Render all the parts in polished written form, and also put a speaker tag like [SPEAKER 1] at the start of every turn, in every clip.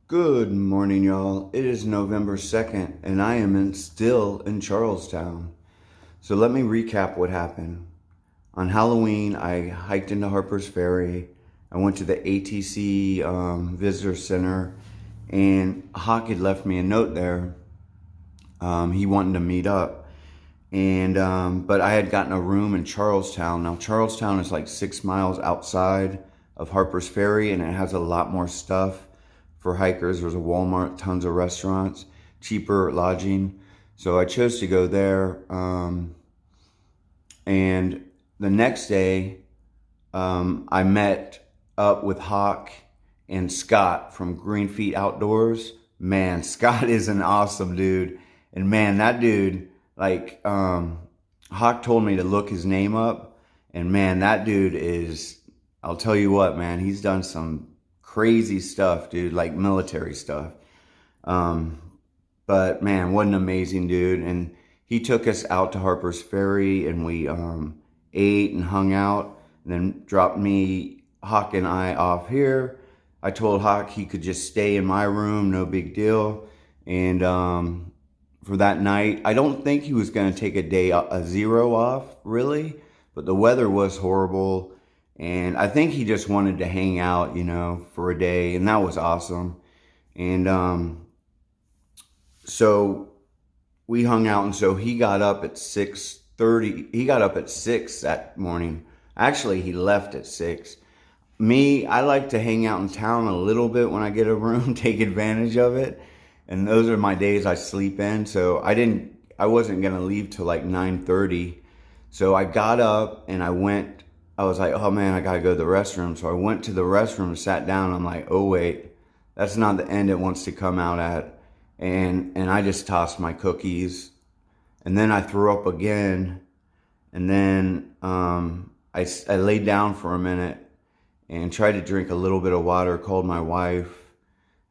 [SPEAKER 1] Good morning, y'all. It is November 2nd, and I am still in Charlestown. So let me recap what happened. On Halloween, I hiked into Harper's Ferry. I went to the ATC Visitor Center, and Hawk had left me a note there. He wanted to meet up. But I had gotten a room in Charlestown. Now, Charlestown is like 6 miles outside of Harper's Ferry, and it has a lot more stuff for hikers. There's a Walmart, tons of restaurants, cheaper lodging. So I chose to go there. And the next day, I met up with Hawk and Scott from Green Feet Outdoors. Man, Scott is an awesome dude. And man, that dude, Hawk told me to look his name up. And man, that dude is, I'll tell you what, man, he's done some crazy stuff, dude, like military stuff. But man, what an amazing dude. And he took us out to Harper's Ferry, and we ate and hung out, and then dropped me, Hawk and I, off here. I told Hawk he could just stay in my room, no big deal. And for that night, I don't think he was going to take a zero off, really, but the weather was horrible. And I think he just wanted to hang out, for a day, and that was awesome. And so we hung out, and so he got up at 6:30. He got up at 6 that morning. Actually, he left at 6. Me, I like to hang out in town a little bit when I get a room, take advantage of it. And those are my days I sleep in. So I wasn't going to leave till like 9:30. So I got up and I was like, oh man, I gotta go to the restroom. So I went to the restroom, sat down. I'm like, oh wait, that's not the end it wants to come out at. And I just tossed my cookies. And then I threw up again. And then I laid down for a minute and tried to drink a little bit of water, called my wife.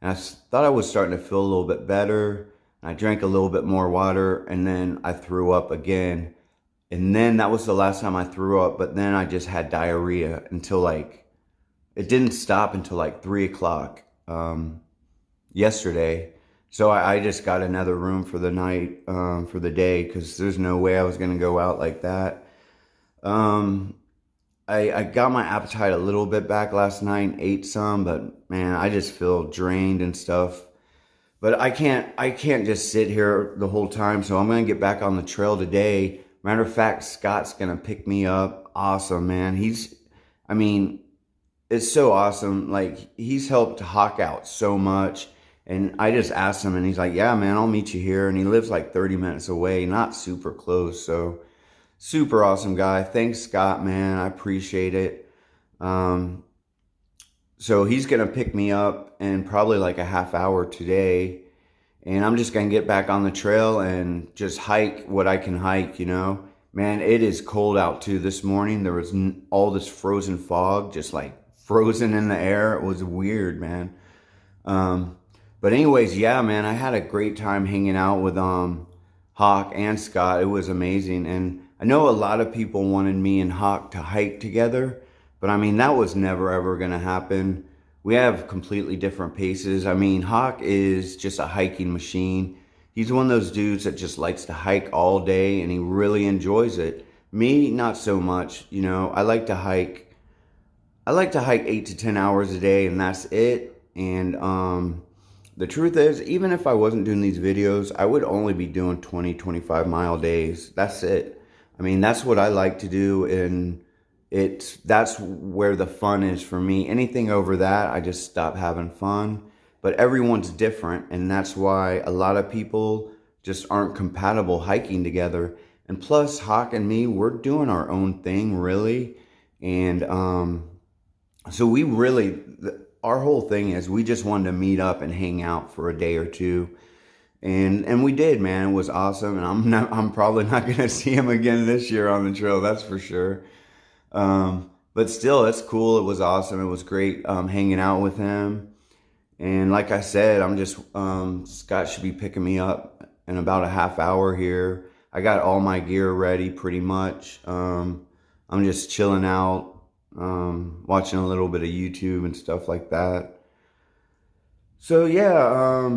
[SPEAKER 1] And I thought I was starting to feel a little bit better. I drank a little bit more water, and then I threw up again. And then that was the last time I threw up, but then I just had diarrhea until it didn't stop until 3 o'clock yesterday. So I just got another room for the night, for the day, because there's no way I was going to go out like that. I got my appetite a little bit back last night, ate some, but man, I just feel drained and stuff. But I can't just sit here the whole time, so I'm going to get back on the trail today. Matter of fact, Scott's going to pick me up. Awesome, man. It's so awesome. He's helped Hawk out so much. And I just asked him, and he's like, yeah, man, I'll meet you here. And he lives like 30 minutes away, not super close. So super awesome guy. Thanks, Scott, man. I appreciate it. So he's going to pick me up in probably like a half hour today. And I'm just going to get back on the trail and just hike what I can hike, Man, it is cold out too. This morning, there was all this frozen fog, just frozen in the air. It was weird, man. But anyways, yeah, man, I had a great time hanging out with Hawk and Scott. It was amazing. And I know a lot of people wanted me and Hawk to hike together, but that was never ever going to happen. We have completely different paces. Hawk is just a hiking machine. He's one of those dudes that just likes to hike all day, and he really enjoys it. Me, not so much. I like to hike 8 to 10 hours a day, and that's it. And the truth is, even if I wasn't doing these videos, I would only be doing 20, 25-mile days. That's it. That's what I like to do, and that's where the fun is for me. Anything over that, I just stop having fun. But everyone's different, and that's why a lot of people just aren't compatible hiking together. And plus, Hawk and me, we're doing our own thing, really. And so our whole thing is we just wanted to meet up and hang out for a day or two. And we did, man. It was awesome. And I'm probably not going to see him again this year on the trail, that's for sure. But still, it's cool. It was awesome. It was great hanging out with him. And like I said, Scott should be picking me up in about a half hour here. I got all my gear ready pretty much. I'm just chilling out, watching a little bit of YouTube and stuff like that. So yeah,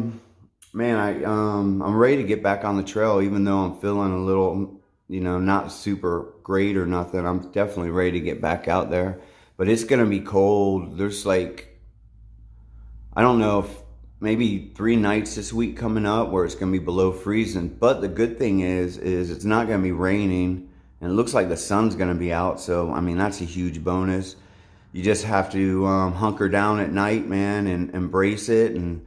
[SPEAKER 1] man, I'm ready to get back on the trail, even though I'm feeling a little, not super great or nothing. I'm definitely ready to get back out there, but it's gonna be cold. There's like, I don't know, if maybe 3 nights this week coming up where it's gonna be below freezing. But the good thing is it's not gonna be raining, and it looks like the sun's gonna be out. So I mean, that's a huge bonus. You just have to hunker down at night, man, and embrace it. And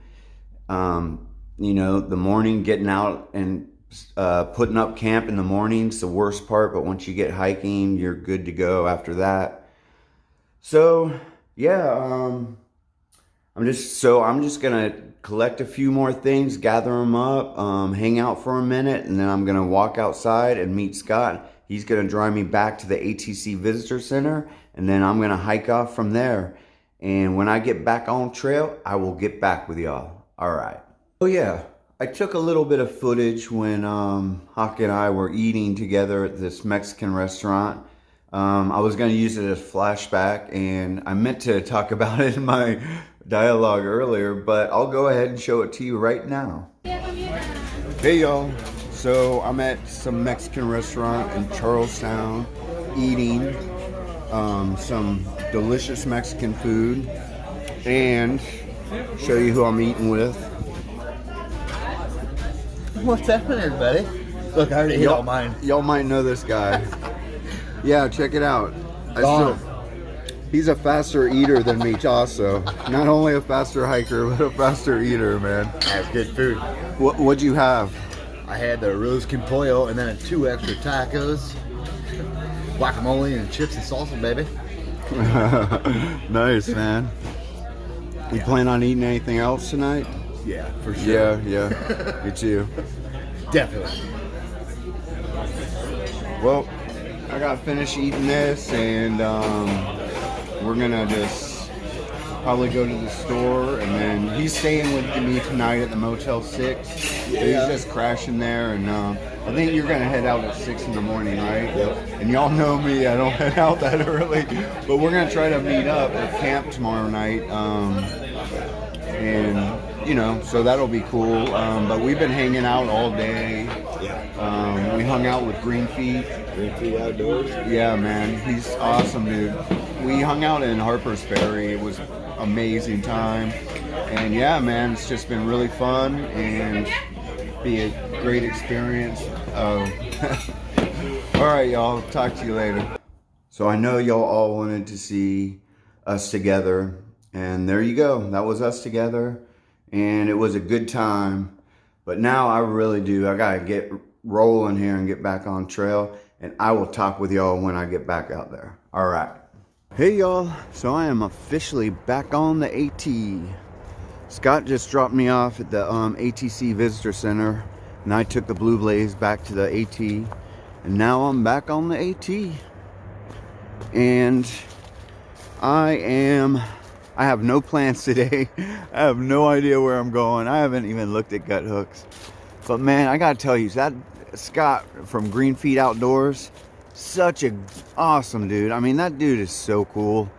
[SPEAKER 1] the morning, getting out and putting up camp in the morning's the worst part, but once you get hiking, you're good to go after that. So yeah, I'm just gonna collect a few more things, gather them up, hang out for a minute, and then I'm gonna walk outside and meet Scott. He's gonna drive me back to the ATC Visitor Center, and then I'm gonna hike off from there. And when I get back on trail, I will get back with y'all. All right. Oh yeah, I took a little bit of footage when Hawk and I were eating together at this Mexican restaurant. I was gonna use it as flashback, and I meant to talk about it in my dialogue earlier, but I'll go ahead and show it to you right now. Hey y'all, so I'm at some Mexican restaurant in Charlestown eating some delicious Mexican food, and show you who I'm eating with.
[SPEAKER 2] What's happening, everybody? Look, I already hit all mine.
[SPEAKER 1] Y'all might know this guy. Yeah, check it out. He's a faster eater than me also. Not only a faster hiker, but a faster eater, man.
[SPEAKER 2] That's good food.
[SPEAKER 1] What'd you have?
[SPEAKER 2] I had the arroz con pollo and then 2 extra tacos, guacamole and chips and salsa, baby.
[SPEAKER 1] Nice, man. You plan on eating anything else tonight?
[SPEAKER 2] Yeah, for sure.
[SPEAKER 1] Yeah. Me too.
[SPEAKER 2] Definitely.
[SPEAKER 1] Well, I got finished eating this, and we're gonna just probably go to the store, and then he's staying with me tonight at the Motel 6. Yeah. He's just crashing there, and I think you're gonna head out at 6 in the morning, right?
[SPEAKER 2] Yep.
[SPEAKER 1] And y'all know me, I don't head out that early, but we're gonna try to meet up at camp tomorrow night, and so that'll be cool. But we've been hanging out all day.
[SPEAKER 2] Yeah.
[SPEAKER 1] We hung out with Green Feet.
[SPEAKER 2] Green Feet Outdoors.
[SPEAKER 1] Yeah, man, he's awesome, dude. We hung out in Harper's Ferry. It was amazing time, and yeah, man, it's just been really fun and be a great experience. All right, y'all. Talk to you later. So I know y'all all wanted to see us together, and there you go. That was us together, and it was a good time. But now I really do. I gotta get rolling here and get back on trail, and I will talk with y'all when I get back out there. All right. Hey y'all, so I am officially back on the AT. Scott just dropped me off at the ATC Visitor Center, and I took the Blue Blaze back to the AT, and now I'm back on the AT. And I have no plans today. I have no idea where I'm going. I haven't even looked at gut hooks. But man, I gotta tell you, that Scott from Green Feet Outdoors, such a awesome dude. I mean, that dude is so cool.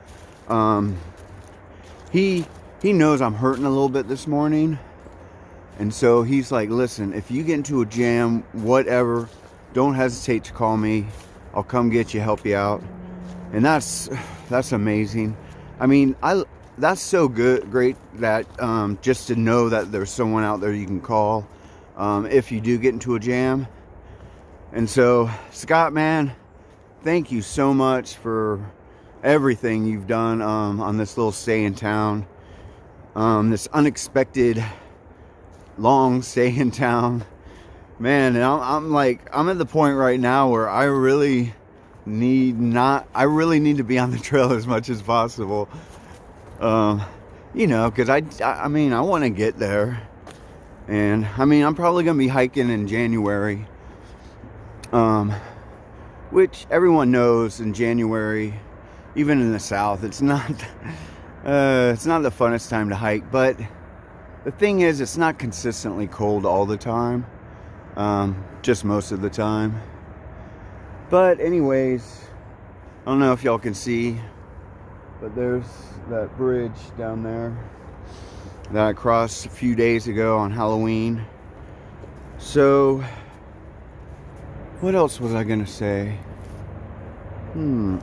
[SPEAKER 1] He knows I'm hurting a little bit this morning, and so he's like, listen, if you get into a jam, whatever, don't hesitate to call me. I'll come get you, help you out. And that's amazing. I mean, that's so great that just to know that there's someone out there you can call if you do get into a jam. And so, Scott, man, thank you so much for everything you've done on this little stay in town. This unexpected long stay in town. Man, and I'm at the point right now where I really need to be on the trail as much as possible. Because I mean, I want to get there. And I mean, I'm probably going to be hiking in January. Which everyone knows in January, even in the South, it's not the funnest time to hike. But the thing is, it's not consistently cold all the time, just most of the time. But anyways, I don't know if y'all can see, but there's that bridge down there. that I crossed a few days ago on Halloween. So, what else was I gonna say?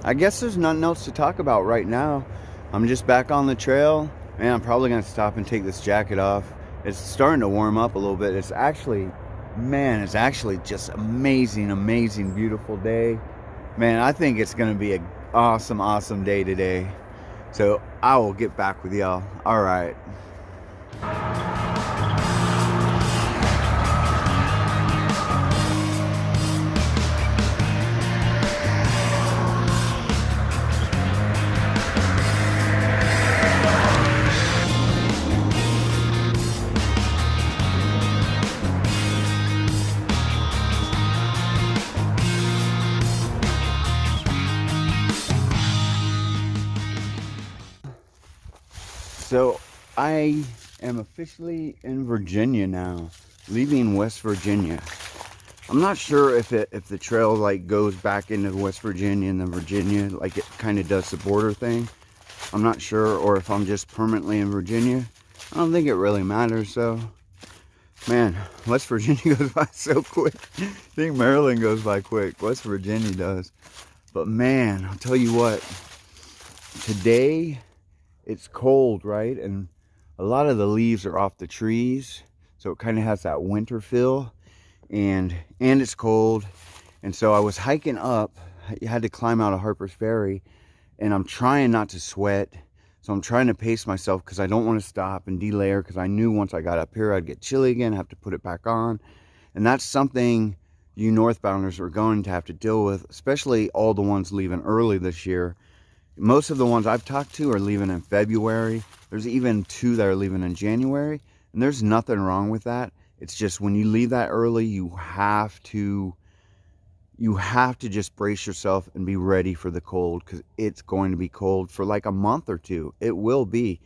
[SPEAKER 1] I guess there's nothing else to talk about right now. I'm just back on the trail. Man, I'm probably gonna stop and take this jacket off. It's starting to warm up a little bit. It's actually just amazing, beautiful day. Man, I think it's gonna be an awesome day today. So I will get back with y'all. All right. So I am officially in Virginia now, leaving West Virginia. I'm not sure if the trail like goes back into West Virginia and then Virginia, like it kind of does the border thing. I'm not sure, or if I'm just permanently in Virginia. I don't think it really matters though. Man, West Virginia goes by so quick. I think Maryland goes by quick. West Virginia does. But man, I'll tell you what, today it's cold, right? And a lot of the leaves are off the trees, so it kind of has that winter feel, and it's cold. And so I was hiking up. I had to climb out of Harper's Ferry, and I'm trying not to sweat. So I'm trying to pace myself because I don't want to stop and delayer, because I knew once I got up here I'd get chilly again, have to put it back on. And that's something you northbounders are going to have to deal with, especially all the ones leaving early this year. Most of the ones I've talked to are leaving in February. There's even 2 that are leaving in January, and there's nothing wrong with that. It's just when you leave that early, you have to just brace yourself and be ready for the cold, because it's going to be cold for like a month or 2. It will be.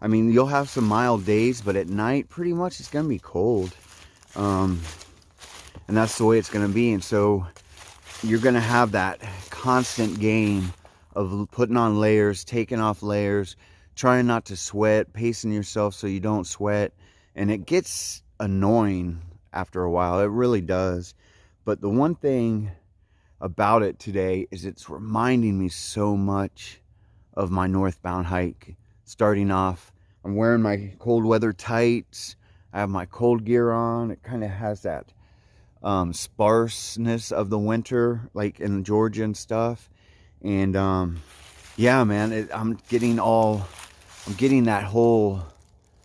[SPEAKER 1] I mean, you'll have some mild days, but at night, pretty much it's going to be cold. And that's the way it's going to be. And so you're going to have that constant game of putting on layers, taking off layers, trying not to sweat, pacing yourself so you don't sweat. And it gets annoying after a while. It really does. But the one thing about it today is it's reminding me so much of my northbound hike. Starting off, I'm wearing my cold weather tights. I have my cold gear on. It kind of has that sparseness of the winter, like in Georgia and stuff. And yeah, man, I'm getting that whole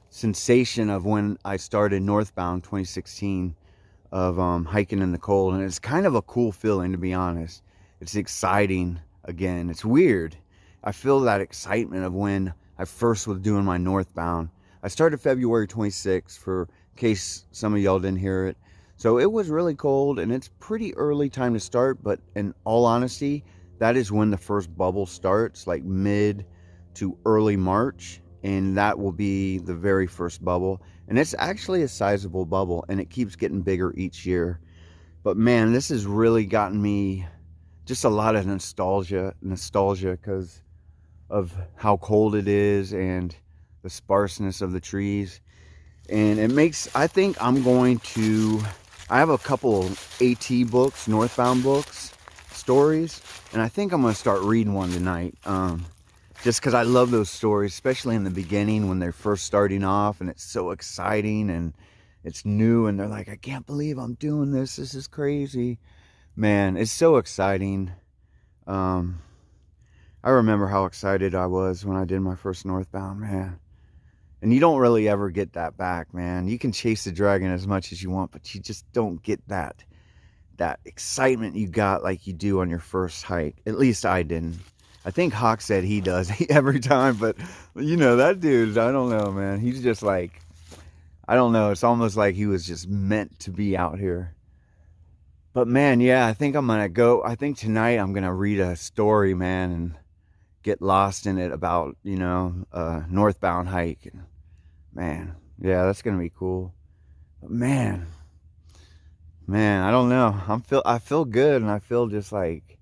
[SPEAKER 1] sensation of when I started northbound 2016 of hiking in the cold. And it's kind of a cool feeling, to be honest. It's exciting again. It's weird. I feel that excitement of when I first was doing my northbound. I started February 26th, for in case some of y'all didn't hear it. So it was really cold, and it's pretty early time to start, but in all honesty, that is when the first bubble starts, like mid to early March, and that will be the very first bubble. And it's actually a sizable bubble, and it keeps getting bigger each year. But man, this has really gotten me just a lot of nostalgia because of how cold it is and the sparseness of the trees. And it makes, I think I have a couple AT books, northbound books, stories, and I think I'm going to start reading one tonight. Just because I love those stories, especially in the beginning when they're first starting off and it's so exciting and it's new and they're like, I can't believe I'm doing this. This is crazy. Man, it's so exciting. I remember how excited I was when I did my first northbound, man. And you don't really ever get that back, man. You can chase the dragon as much as you want, but you just don't get that excitement you got like you do on your first hike. At least I didn't. I think Hawk said he does every time, but you know, that dude, I don't know, man. He's just like, I don't know. It's almost like he was just meant to be out here. But man, yeah, I think tonight I'm going to read a story, man, and get lost in it about, you know, northbound hike. Man, yeah, that's going to be cool. But man, I don't know. I feel good, and I feel just like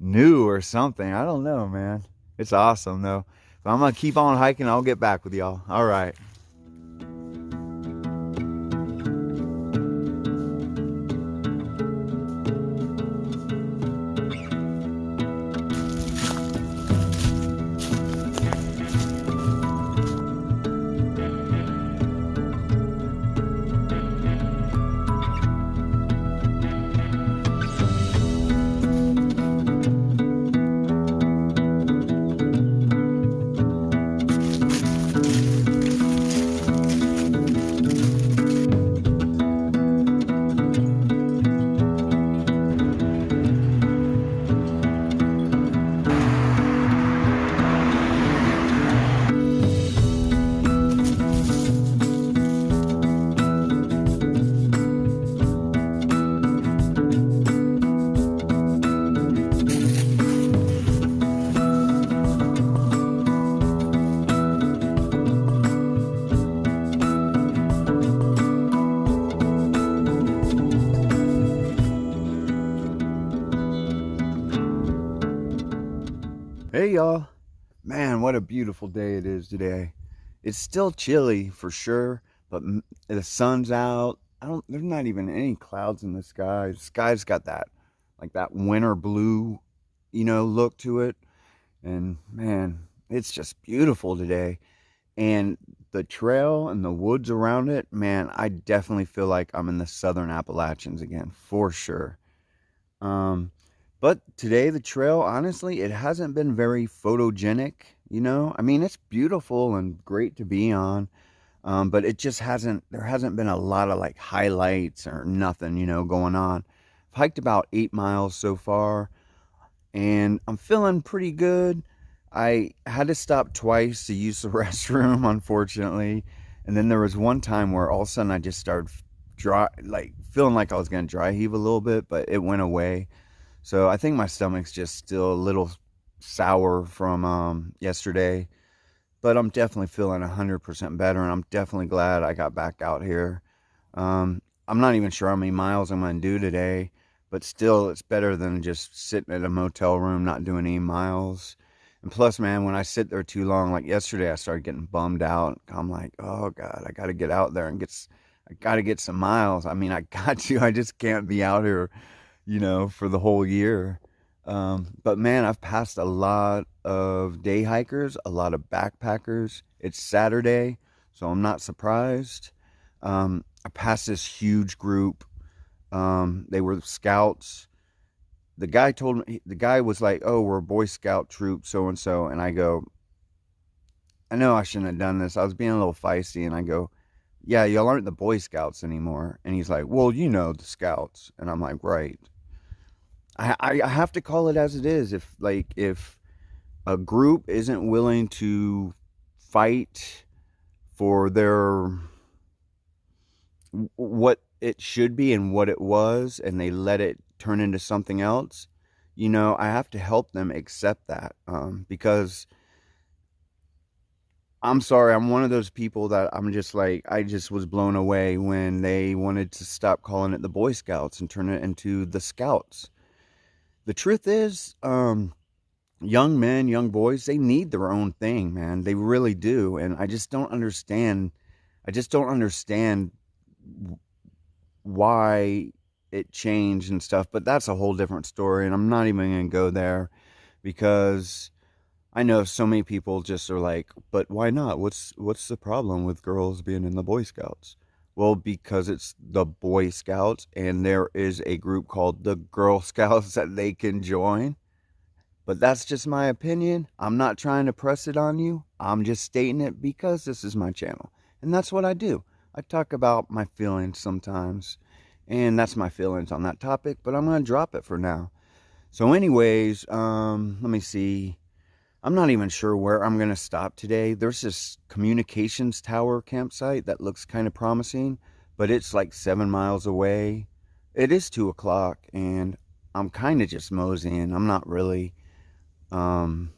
[SPEAKER 1] new or something. I don't know, man. It's awesome though. But I'm gonna keep on hiking. I'll get back with y'all. All right. Hey y'all. Man, what a beautiful day it is today. It's still chilly for sure, but the sun's out. There's not even any clouds in the sky. The sky's got that, like that winter blue, look to it. And man, it's just beautiful today. And the trail and the woods around it, man, I definitely feel like I'm in the southern Appalachians again, for sure. Um, but today, the trail, honestly, it hasn't been very photogenic, I mean, it's beautiful and great to be on, but there hasn't been a lot of like highlights or nothing, going on. I've hiked about 8 miles so far, and I'm feeling pretty good. I had to stop twice to use the restroom, unfortunately. And then there was one time where all of a sudden I just started like feeling like I was going to dry heave a little bit, but it went away. So I think my stomach's just still a little sour from yesterday, but I'm definitely feeling 100% better, and I'm definitely glad I got back out here. I'm not even sure how many miles I'm going to do today, but still, it's better than just sitting at a motel room not doing any miles. And plus, man, when I sit there too long, like yesterday, I started getting bummed out. I'm like, oh God, I got to get out there and I got to get some miles. I mean, I got to, I just can't be out here, for the whole year. But man, I've passed a lot of day hikers, a lot of backpackers. It's Saturday, so I'm not surprised. I passed this huge group. They were scouts. The guy was like, oh, we're a Boy Scout troop, so and so. And I go, I know I shouldn't have done this. I was being a little feisty, and I go, yeah, y'all aren't the Boy Scouts anymore. And he's like, well, the Scouts. And I'm like, right. I have to call it as it is. If a group isn't willing to fight for their what it should be and what it was, and they let it turn into something else, I have to help them accept that, because I'm sorry, I'm one of those people that I'm just like, I just was blown away when they wanted to stop calling it the Boy Scouts and turn it into the Scouts. The truth is, young men, young boys, they need their own thing, man. They really do. And I just don't understand. I just don't understand why it changed and stuff. But that's a whole different story. And I'm not even going to go there, because I know so many people just are like, but why not? What's the problem with girls being in the Boy Scouts? Well, because it's the Boy Scouts, and there is a group called the Girl Scouts that they can join. But that's just my opinion. I'm not trying to press it on you. I'm just stating it because this is my channel. And that's what I do. I talk about my feelings sometimes. And that's my feelings on that topic. But I'm going to drop it for now. So anyways, let me see. I'm not even sure where I'm going to stop today. There's this communications tower campsite that looks kind of promising, but it's like 7 miles away. It is 2 o'clock, and I'm kind of just moseying. I'm not really hiking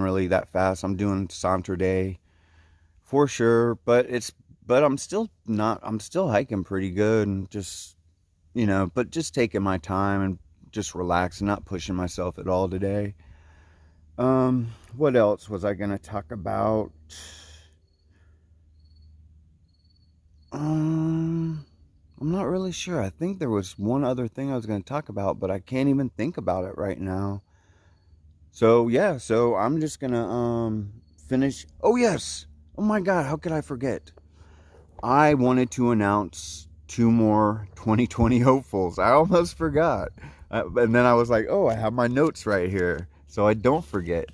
[SPEAKER 1] really that fast. I'm doing saunter day for sure, but I'm still hiking pretty good, and just, but just taking my time and just relaxing, not pushing myself at all today. What else was I going to talk about? I'm not really sure. I think there was one other thing I was going to talk about, but I can't even think about it right now. So, yeah, so I'm just going to, finish. Oh, yes. Oh my God. How could I forget? I wanted to announce 2 more 2020 hopefuls. I almost forgot. And then I was like, oh, I have my notes right here, so I don't forget.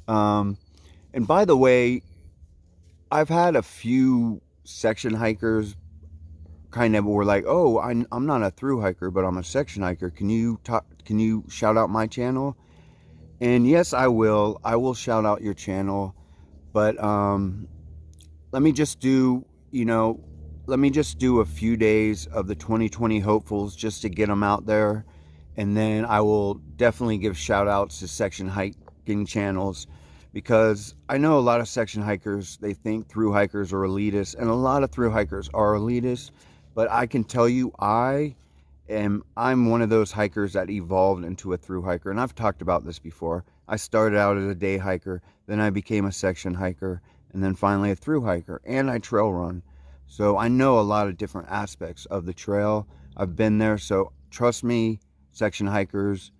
[SPEAKER 1] And by the way, I've had a few section hikers kind of were like, oh, I'm not a through hiker, but I'm a section hiker. Can you shout out my channel? And yes, I will shout out your channel. But let me just do a few days of the 2020 hopefuls just to get them out there. And then I will definitely give shout outs to section hiking channels, because I know a lot of section hikers, they think through hikers are elitist, and a lot of through hikers are elitist. But I can tell you, I And I'm one of those hikers that evolved into a through hiker. And I've talked about this before. I started out as a day hiker, then I became a section hiker, and then finally a through hiker, and I trail run. So I know a lot of different aspects of the trail. I've been there, so trust me, section hikers,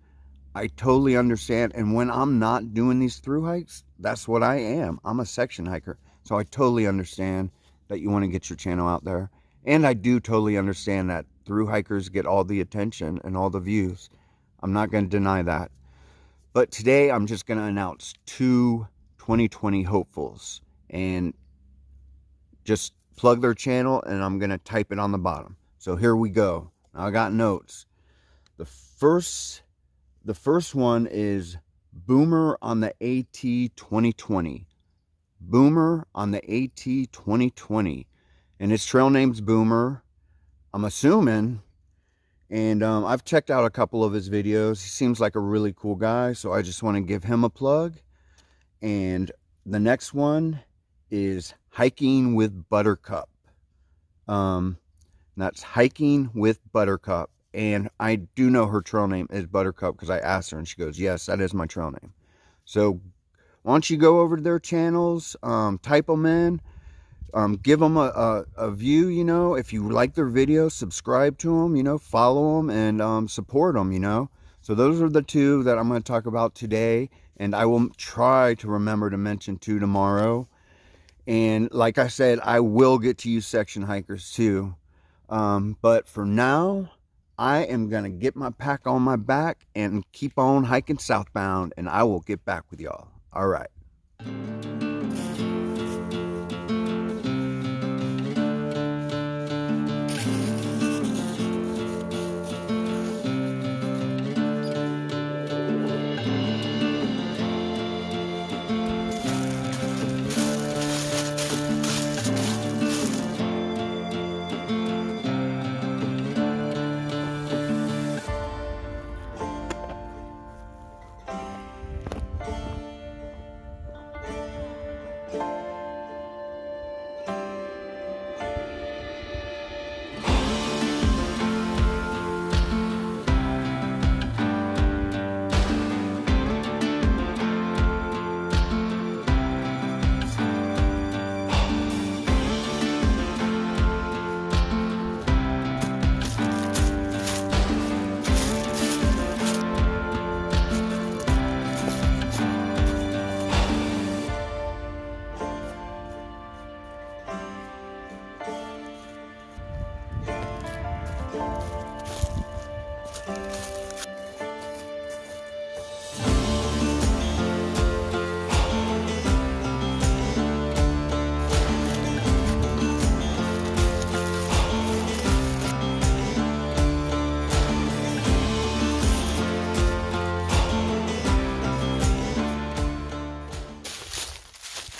[SPEAKER 1] I totally understand. And when I'm not doing these through hikes, that's what I am. I'm a section hiker. So I totally understand that you want to get your channel out there. And I do totally understand that through hikers get all the attention and all the views. I'm not going to deny that. But today I'm just going to announce 2 2020 hopefuls and just plug their channel, and I'm going to type it on the bottom. So here we go. Now I got notes. The first one is Boomer on the AT 2020. Boomer on the AT 2020. And his trail name's Boomer, I'm assuming. And I've checked out a couple of his videos. He seems like a really cool guy, so I just want to give him a plug. And the next one is Hiking with Buttercup. That's Hiking with Buttercup. And I do know her trail name is Buttercup because I asked her and she goes, yes, that is my trail name. So why don't you go over to their channels, type them in, give them a view, you know. If you like their videos, subscribe to them, you know, follow them and support them, you know. So those are the 2 that I'm going to talk about today. And I will try to remember to mention 2 tomorrow. And like I said, I will get to you section hikers too. But for now, I am going to get my pack on my back and keep on hiking southbound, and I will get back with y'all. All right.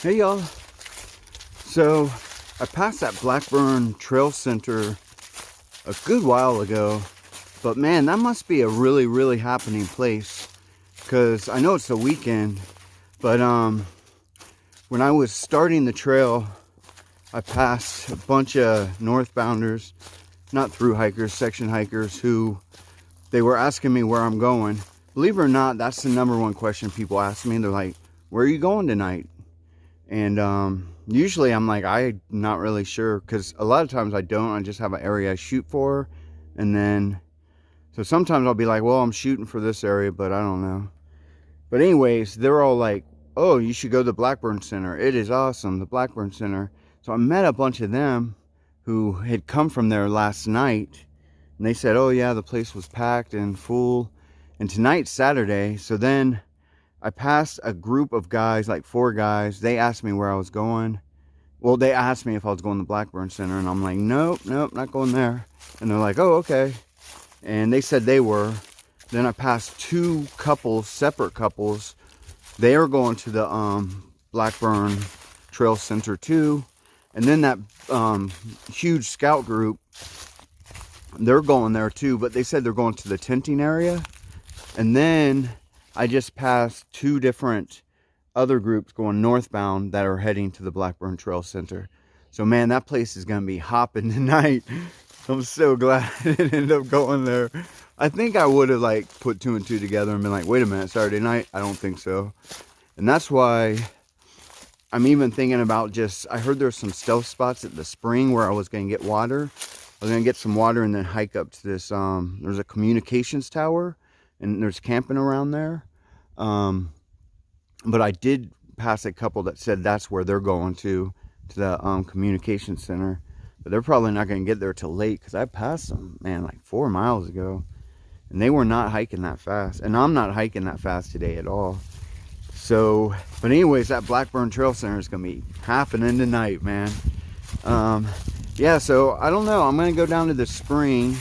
[SPEAKER 1] Hey y'all, so I passed that Blackburn Trail Center a good while ago, but man, that must be a really happening place, because I know it's the weekend, but when I was starting the trail, I passed a bunch of northbounders, not through hikers, section hikers, who they were asking me where I'm going. Believe it or not, that's the #1 question people ask me. They're like, where are you going tonight? And usually I'm like, I'm not really sure, because a lot of times I don't. I just have an area I shoot for, and then so sometimes I'll be like, well, I'm shooting for this area, but I don't know. But anyways, they're all like, oh, you should go to the Blackburn Center. It is awesome, the Blackburn Center. So I met a bunch of them who had come from there last night, and they said, oh yeah, the place was packed and full, and tonight's Saturday. So then I passed a group of guys, like 4 guys. They asked me where I was going. Well, they asked me if I was going to the Blackburn Center, and I'm like, nope, not going there. And they're like, oh, okay. And they said they were. Then I passed 2 couples, separate couples. They are going to the Blackburn Trail Center too. And then that huge scout group, they're going there too, but they said they're going to the tenting area. And then I just passed 2 different other groups going northbound that are heading to the Blackburn Trail Center. So man, that place is going to be hopping tonight. I'm so glad I didn't end up going there. I think I would have like put 2 and 2 together and been like, wait a minute, Saturday night? I don't think so. And that's why I'm even thinking about just, I heard there's some stealth spots at the spring where I was going to get water. I was going to get some water and then hike up to this, there's a communications tower and there's camping around there. But I did pass a couple that said that's where they're going to the communication center. But they're probably not going to get there till late because I passed them, man, like 4 miles ago. And they were not hiking that fast. And I'm not hiking that fast today at all. So, but anyways, that Blackburn Trail Center is going to be happening tonight, man. Yeah, so I don't know. I'm going to go down to the spring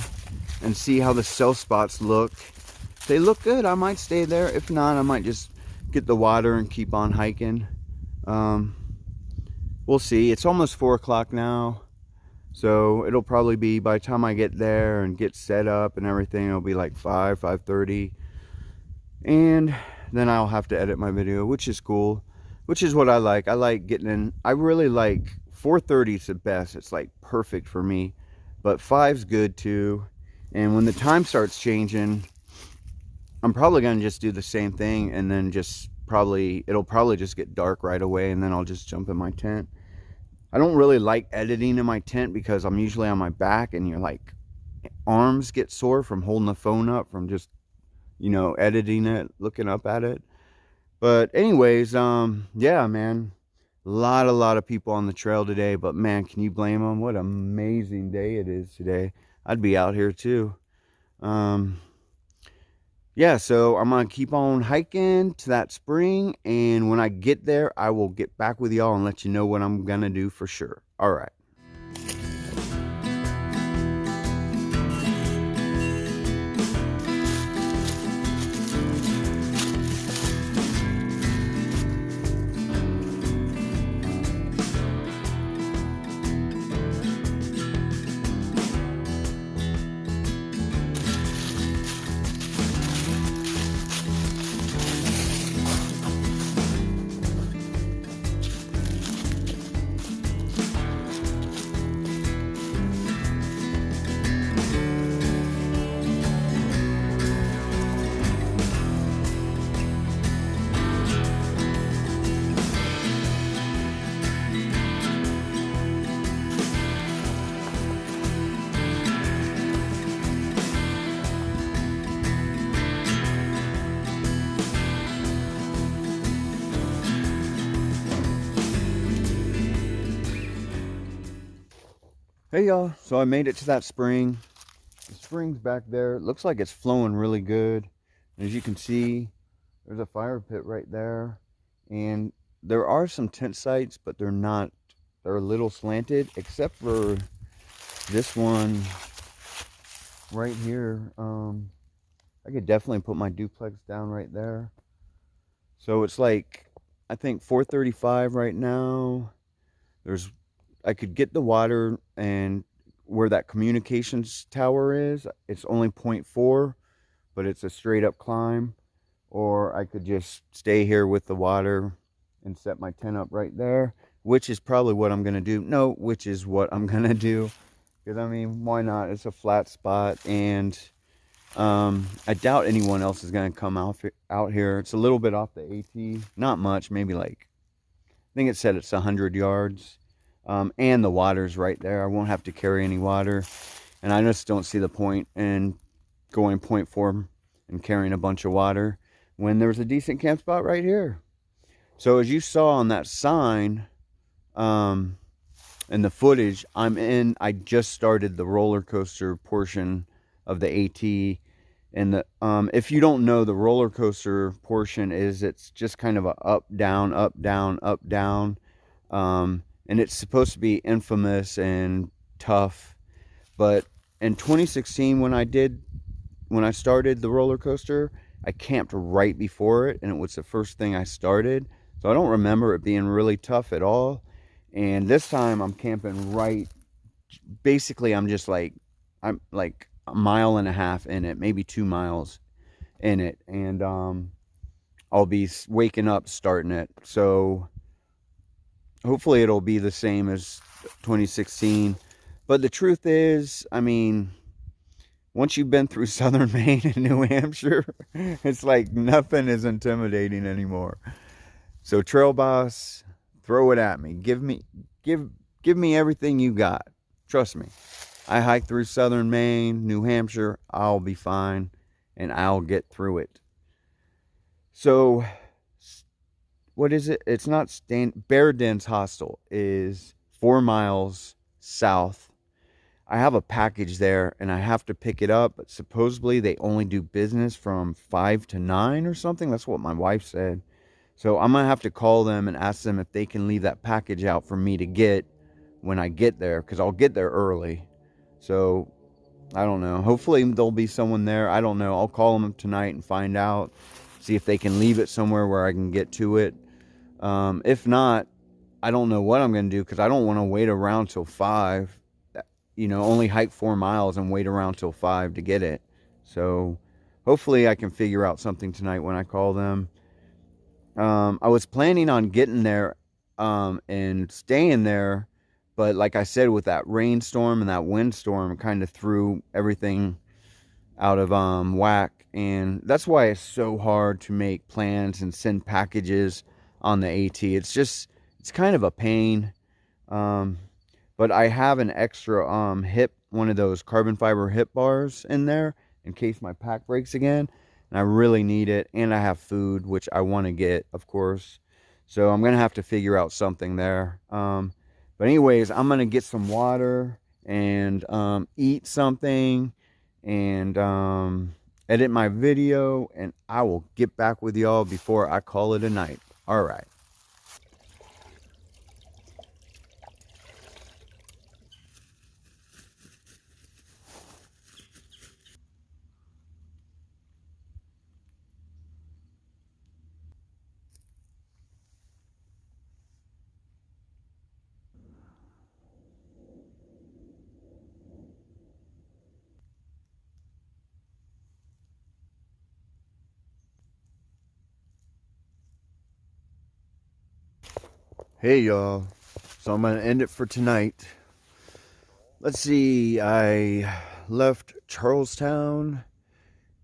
[SPEAKER 1] and see how the stealth spots look. If they look good, I might stay there. If not, I might just get the water and keep on hiking. We'll see. It's almost 4 o'clock now. So it'll probably be, by the time I get there and get set up and everything, it'll be like 5:30. And then I'll have to edit my video, which is cool. Which is what I like. I like getting in. I really like 4:30 is the best. It's like perfect for me. But 5's good too. And when the time starts changing, I'm probably going to just do the same thing. And then just it'll probably just get dark right away. And then I'll just jump in my tent. I don't really like editing in my tent because I'm usually on my back and your like arms get sore from holding the phone up, from just, you know, editing it, looking up at it. But anyways, yeah, man, a lot of people on the trail today, but man, can you blame them? What an amazing day it is today. I'd be out here too. Yeah, so I'm going to keep on hiking to that spring, and when I get there, I will get back with y'all and let you know what I'm going to do for sure. All right. Hey y'all, so I made it to that spring. The spring's back there. It looks like it's flowing really good. As you can see, there's a fire pit right there. And there are some tent sites, but they're a little slanted, except for this one right here. I could definitely put my duplex down right there. So it's like, I think 4:35 right now. I could get the water, and where that communications tower is, it's only 0.4, but it's a straight up climb. Or I could just stay here with the water and set my tent up right there, which is probably what I'm going to do. No, which is what I'm going to do. Because, I mean, why not? It's a flat spot, and I doubt anyone else is going to come out here. It's a little bit off the AT. Not much, maybe like, I think it said it's 100 yards. And the water's right there. I won't have to carry any water. And I just don't see the point in going 0.4 and carrying a bunch of water when there's a decent camp spot right here. So as you saw on that sign, in the footage, I just started the roller coaster portion of the AT. And if you don't know, the roller coaster portion it's just kind of a up, down, up, down, up, down. And it's supposed to be infamous and tough. But in 2016, when I started the roller coaster, I camped right before it, and it was the first thing I started. So I don't remember it being really tough at all. And this time I'm camping right, basically I'm like a mile and a half in it, maybe 2 miles in it. And I'll be waking up starting it. So hopefully it'll be the same as 2016. But the truth is, I mean, once you've been through southern Maine and New Hampshire, it's like nothing is intimidating anymore. So Trail Boss, throw it at me. Give me everything you got. Trust me. I hiked through southern Maine, New Hampshire. I'll be fine and I'll get through it. So what is it? It's not Bear Den's Hostel is 4 miles south. I have a package there and I have to pick it up, but supposedly they only do business from 5 to 9 or something. That's what my wife said. So I'm going to have to call them and ask them if they can leave that package out for me to get when I get there, because I'll get there early. So I don't know. Hopefully there'll be someone there. I don't know. I'll call them tonight and find out. See if they can leave it somewhere where I can get to it. If not, I don't know what I'm going to do, because I don't want to wait around till 5. Only hike 4 miles and wait around till 5 to get it. So hopefully I can figure out something tonight when I call them. I was planning on getting there and staying there, but like I said, with that rainstorm and that windstorm, it kind of threw everything out of whack. And that's why it's so hard to make plans and send packages on the AT. It's kind of a pain. But I have an extra one of those carbon fiber hip bars in there in case my pack breaks again. And I really need it. And I have food, which I want to get, of course. So I'm going to have to figure out something there. But anyways, I'm going to get some water and eat something and edit my video. And I will get back with y'all before I call it a night. All right. Hey y'all, so I'm gonna end it for tonight. Let's see, I left Charlestown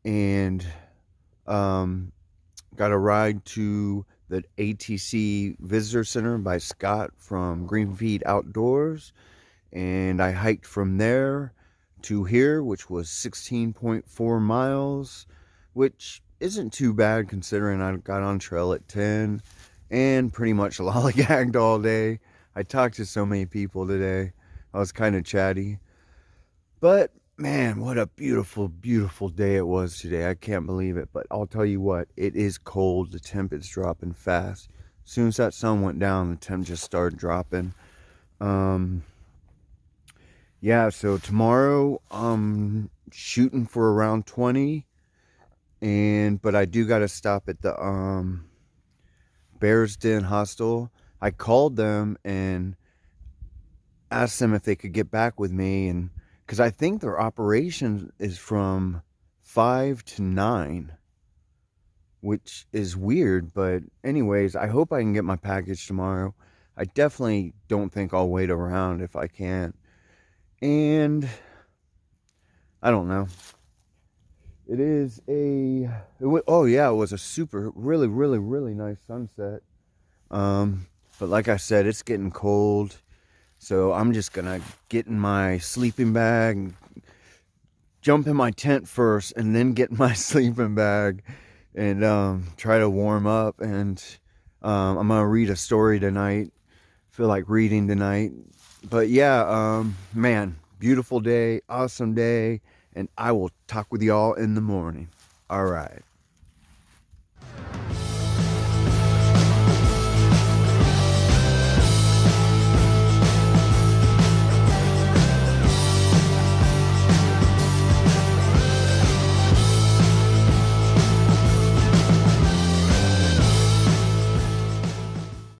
[SPEAKER 1] and got a ride to the ATC Visitor Center by Scott from Green Feed Outdoors, and I hiked from there to here, which was 16.4 miles, which isn't too bad considering I got on trail at 10 and pretty much lollygagged all day. I talked to so many people today. I was kind of chatty. But man, what a beautiful, beautiful day it was today. I can't believe it. But I'll tell you what, it is cold. The temp is dropping fast. As soon as that sun went down, the temp just started dropping. Yeah, so tomorrow I'm shooting for around 20. But I do got to stop at the Bears Den Hostel. I called them and asked them if they could get back with me, and because I think their operation is from 5 to 9, which is weird. But anyways, I hope I can get my package tomorrow. I definitely don't think I'll wait around if I can't. And I don't know. It was a super, really, really, really nice sunset. But like I said, it's getting cold. So I'm just going to get in my sleeping bag, jump in my tent first, and then get in my sleeping bag and try to warm up. And I'm going to read a story tonight. Feel like reading tonight. But yeah, man, beautiful day, awesome day. And I will talk with y'all in the morning. All right.